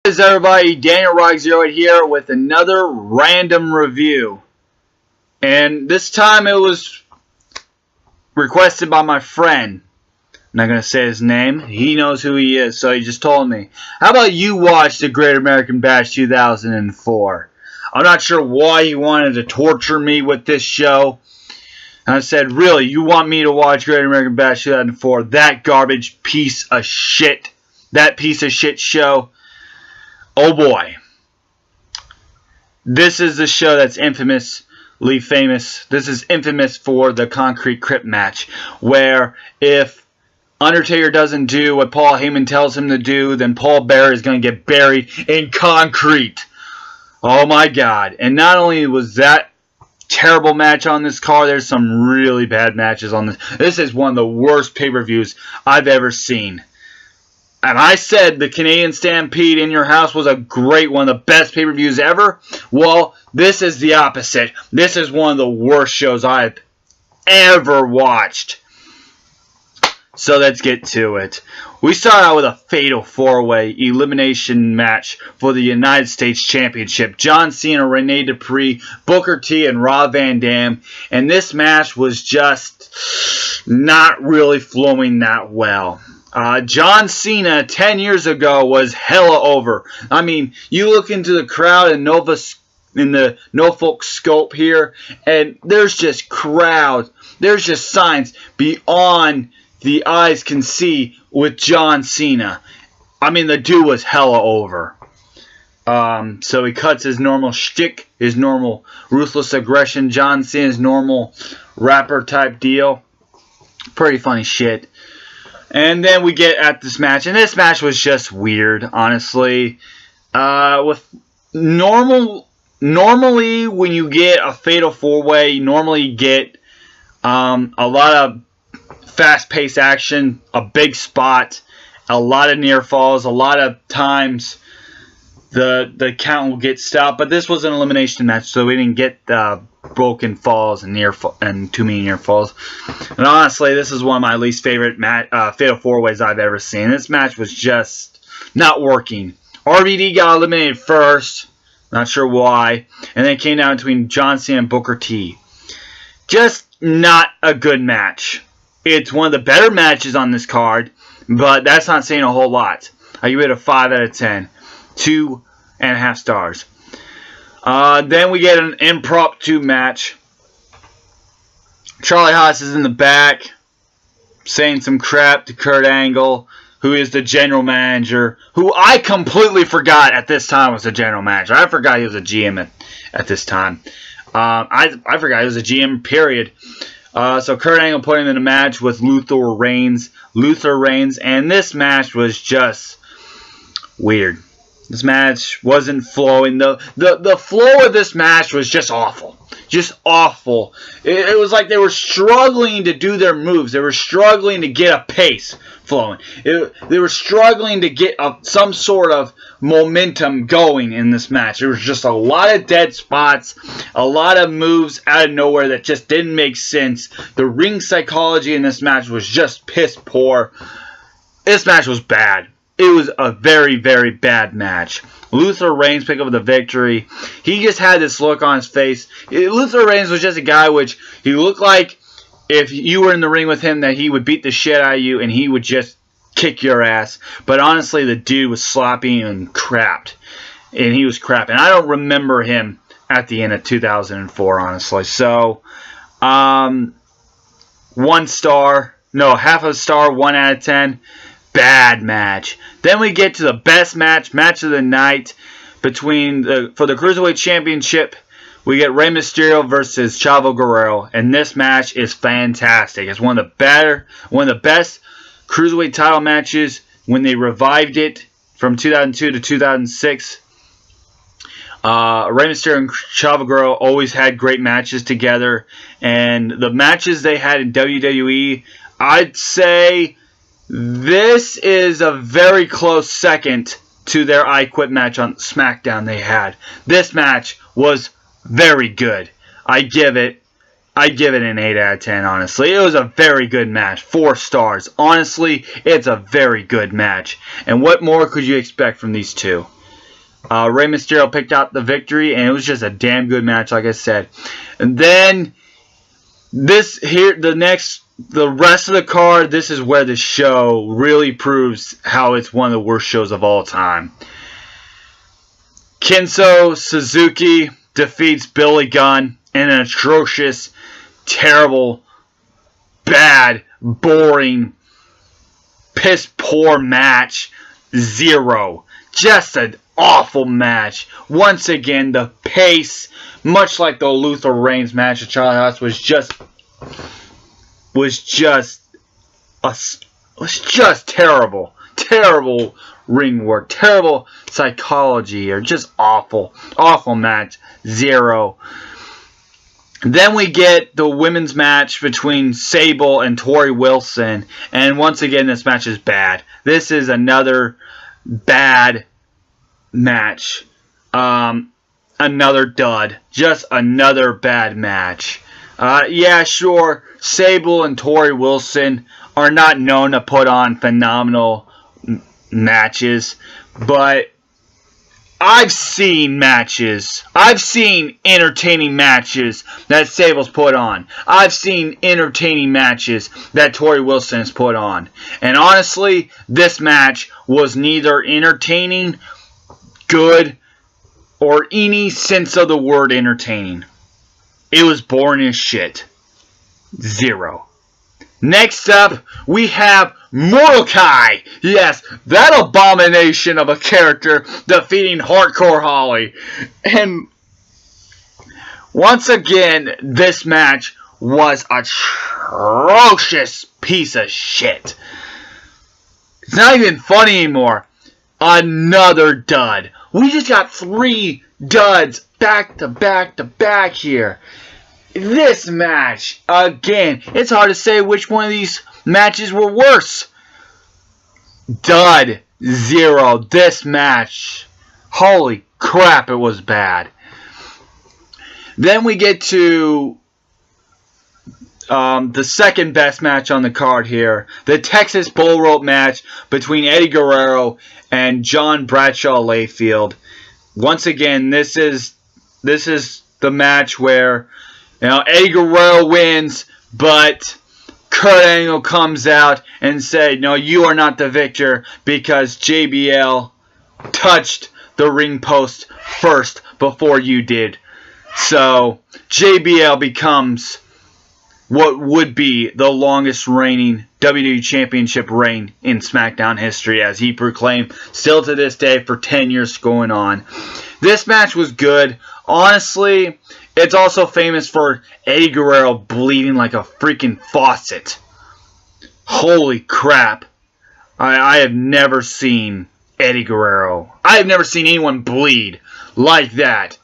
Hey everybody, Daniel Rock Zero here with another random review. And this time it was requested by my friend. I'm not going to say his name. He knows who he is, so he just told me. How about you watch the Great American Bash 2004? I'm not sure why he wanted to torture me with this show. And I said, really, you want me to watch Great American Bash 2004? That garbage piece of shit. That piece of shit show. Oh boy. This is the show that's infamously famous. This is infamous for the Concrete Crypt match, where if Undertaker doesn't do what Paul Heyman tells him to do, then Paul Bearer is going to get buried in concrete. Oh my God. And not only was that terrible match on this card, there's some really bad matches on this. This is one of the worst pay-per-views I've ever seen. And I said the Canadian Stampede in your house was a great one, of the best pay-per-views ever. Well, this is the opposite. This is one of the worst shows I've ever watched. So let's get to it. We start out with a fatal 4-way elimination match for the United States Championship. John Cena, Rene Dupree, Booker T, and Rob Van Dam. And this match was just not really flowing that well. John Cena 10 years ago was hella over. I mean, you look into the crowd in the Norfolk scope here, and there's just crowds. There's just signs beyond the eyes can see with John Cena. I mean, the dude was hella over. So he cuts his normal shtick, his normal ruthless aggression, John Cena's normal rapper type deal. Pretty funny shit. And then we get at this match, and this match was just weird, honestly. Normally when you get a fatal 4-way, you normally get a lot of fast-paced action, a big spot, a lot of near falls, a lot of times the count will get stopped. But this was an elimination match, so we didn't get broken falls and too many near falls. And honestly, this is one of my least favorite fatal 4-ways I've ever seen. This match was just not working. RVD got eliminated first, not sure why, and then it came down between John Cena and Booker T. Just not a good match. It's one of the better matches on this card, but that's not saying a whole lot. I give it a 5 out of 10. 2.5 stars. Then we get an impromptu match. Charlie Haas is in the back saying some crap to Kurt Angle, who is the general manager, who I completely forgot at this time was the general manager. I forgot he was a GM at this time. I forgot he was a GM, period. So Kurt Angle put him in a match with Luther Reigns, and this match was just weird. This match wasn't flowing. The flow of this match was just awful. Just awful. It was like they were struggling to do their moves. They were struggling to get a pace flowing. They were struggling to get some sort of momentum going in this match. There was just a lot of dead spots, a lot of moves out of nowhere that just didn't make sense. The ring psychology in this match was just piss poor. This match was bad. It was a very, very bad match. Luther Reigns picked up the victory. He just had this look on his face. Luther Reigns was just a guy which he looked like if you were in the ring with him that he would beat the shit out of you and he would just kick your ass. But honestly, the dude was sloppy and crapped. And he was crap. And I don't remember him at the end of 2004, honestly. So, 1 star. No, half a star, 1 out of 10. Bad match. Then we get to the best match of the night for the Cruiserweight Championship. We get Rey Mysterio versus Chavo Guerrero, and this match is fantastic. It's one of the best Cruiserweight title matches when they revived it from 2002 to 2006. Rey Mysterio and Chavo Guerrero always had great matches together, and the matches they had in WWE, I'd say this is a very close second to their I Quit match on SmackDown they had. This match was very good. I give it an 8 out of 10, honestly. It was a very good match. 4 stars. Honestly, it's a very good match. And what more could you expect from these two? Rey Mysterio picked out the victory, and it was just a damn good match, like I said. And then the rest of the card, this is where the show really proves how it's one of the worst shows of all time. Kenzo Suzuki defeats Billy Gunn in an atrocious, terrible, bad, boring, piss-poor match. 0. Just an awful match. Once again, the pace, much like the Luther Reigns match at Charlie Haas, was just terrible. Terrible ring work. Terrible psychology. Or just awful. Awful match. 0. Then we get the women's match between Sable and Tori Wilson. And once again, this match is bad. This is another bad match. Another dud. Just another bad match. Yeah, sure, Sable and Tori Wilson are not known to put on phenomenal matches, but I've seen entertaining matches that Sable's put on. I've seen entertaining matches that Tori Wilson has put on. And honestly, this match was neither entertaining, good, or any sense of the word entertaining. It was boring as shit. 0. Next up, we have Mordecai. Yes, that abomination of a character defeating Hardcore Holly. And once again, this match was a atrocious piece of shit. It's not even funny anymore. Another dud. We just got 3 duds back to back to back here. This match, again, it's hard to say which one of these matches were worse. Dud. 0. This match. Holy crap, it was bad. Then we get to the second best match on the card here. The Texas Bull Rope match between Eddie Guerrero and John Bradshaw Layfield. Once again, this is the match where Eddie Guerrero wins, but Kurt Angle comes out and said, "No, you are not the victor because JBL touched the ring post first before you did." So JBL becomes what would be the longest reigning WWE Championship reign in SmackDown history, as he proclaimed, still to this day, for 10 years going on. This match was good. Honestly, it's also famous for Eddie Guerrero bleeding like a freaking faucet. Holy crap. I have never seen Eddie Guerrero. I have never seen anyone bleed like that.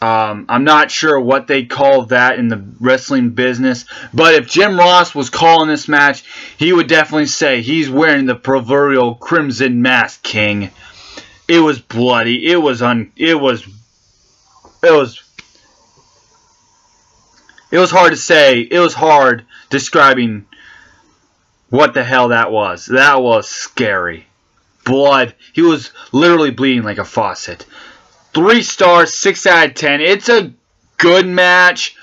I'm not sure what they call that in the wrestling business, but if Jim Ross was calling this match, he would definitely say he's wearing the proverbial crimson mask, King. It was bloody. It was hard to say. It was hard describing what the hell that was. That was scary. Blood. He was literally bleeding like a faucet. 3 stars, 6 out of 10. It's a good match.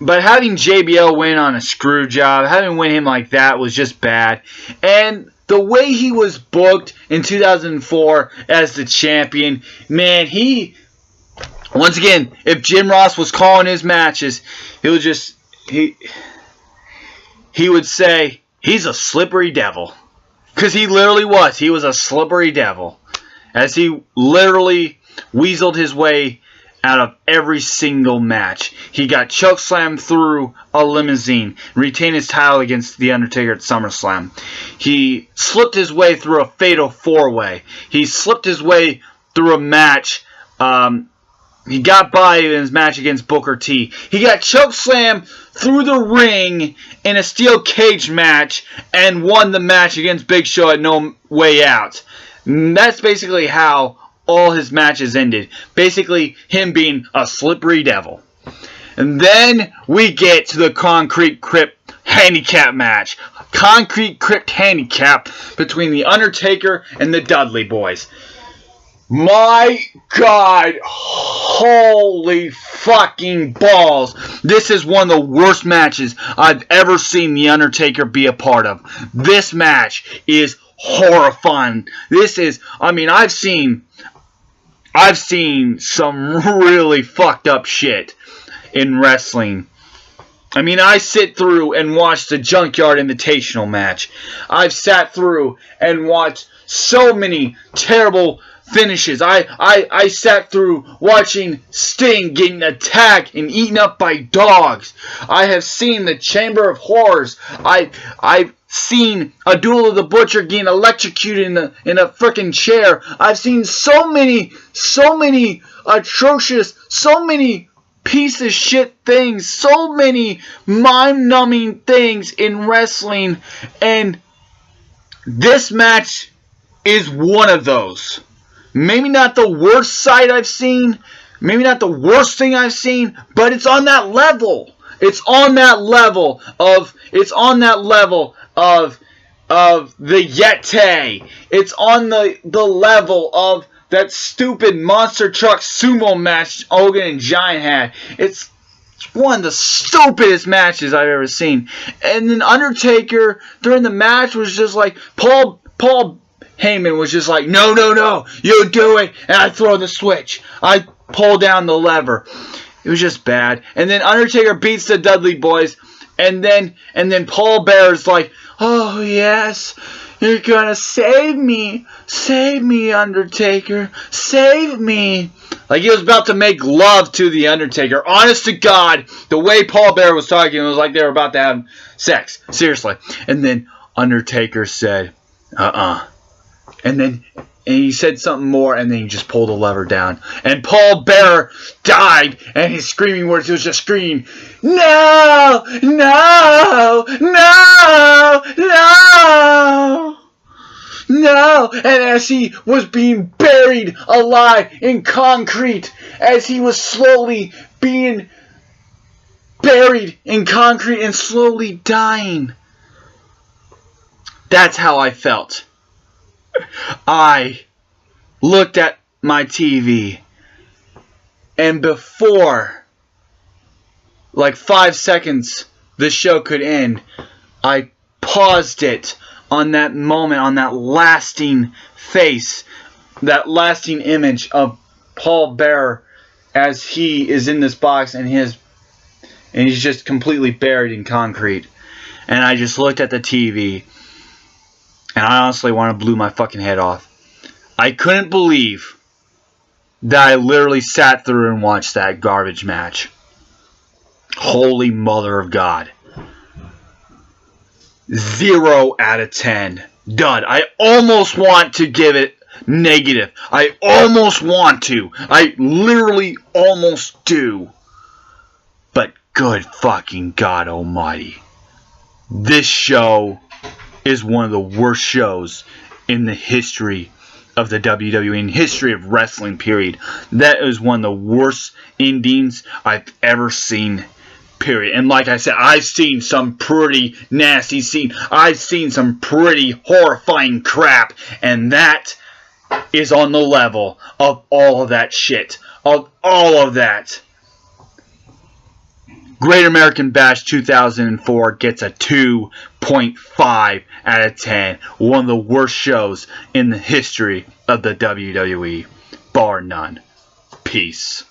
But having JBL win on a screw job, having win him like that was just bad. And the way he was booked in 2004 as the champion, man, once again, if Jim Ross was calling his matches, he would say, he's a slippery devil. Because he literally was. He was a slippery devil. As he literally weaseled his way out of every single match. He got chokeslammed through a limousine, retained his title against The Undertaker at SummerSlam. He slipped his way through a fatal 4-way. He slipped his way through a match. He got by in his match against Booker T. He got chokeslammed through the ring in a steel cage match and won the match against Big Show at No Way Out. That's basically how all his matches ended. Basically, him being a slippery devil. And then we get to the Concrete Crypt handicap match. Concrete Crypt handicap between The Undertaker and the Dudley Boys. My God, holy fucking balls. This is one of the worst matches I've ever seen The Undertaker be a part of. This match is horrifying. This is, I mean, I've seen some really fucked up shit in wrestling. I mean, I sit through and watch the Junkyard Invitational match. I've sat through and watched so many terrible finishes. I sat through watching Sting getting attacked and eaten up by dogs. I have seen the Chamber of Horrors. I've seen a Duel of the Butcher getting electrocuted in a freaking chair. I've seen so many atrocious, so many piece of shit things, so many mind-numbing things in wrestling, and this match is one of those. Maybe not the worst sight I've seen, maybe not the worst thing I've seen, but it's on that level. It's on that level of the Yeti. It's on the level of that stupid monster truck sumo match Hogan and Giant had. It's one of the stupidest matches I've ever seen. And then Undertaker during the match was just like, Paul Heyman was just like, no, you do it, and I throw the switch. I pull down the lever. It was just bad. And then Undertaker beats the Dudley Boys, and then Paul Bearer's like, oh yes, you're gonna save me, Undertaker, save me. Like he was about to make love to the Undertaker. Honest to God, the way Paul Bearer was talking, it was like they were about to have sex. Seriously. And then Undertaker said, and he said something more, and then he just pulled the lever down. And Paul Bearer died, and his screaming words, he was just screaming, no, no, no, no, no. And as he was being buried alive in concrete, as he was slowly being buried in concrete and slowly dying, that's how I felt. I looked at my TV, and before like 5 seconds the show could end, I paused it on that moment, on that lasting face, that lasting image of Paul Bearer as he is in this box and he's just completely buried in concrete. And I just looked at the TV, and I honestly wanted to blow my fucking head off. I couldn't believe that I literally sat through and watched that garbage match. Holy mother of God. 0 out of 10. Dud. I almost want to give it negative. I almost want to. I literally almost do. But good fucking God almighty. This show is one of the worst shows in the history of the WWE, in history of wrestling, period. That is one of the worst endings I've ever seen, period. And like I said, I've seen some pretty nasty scene. I've seen some pretty horrifying crap, and that is on the level of all of that shit. Of all of that. Great American Bash 2004 gets a 2.5 out of 10. One of the worst shows in the history of the WWE. Bar none. Peace.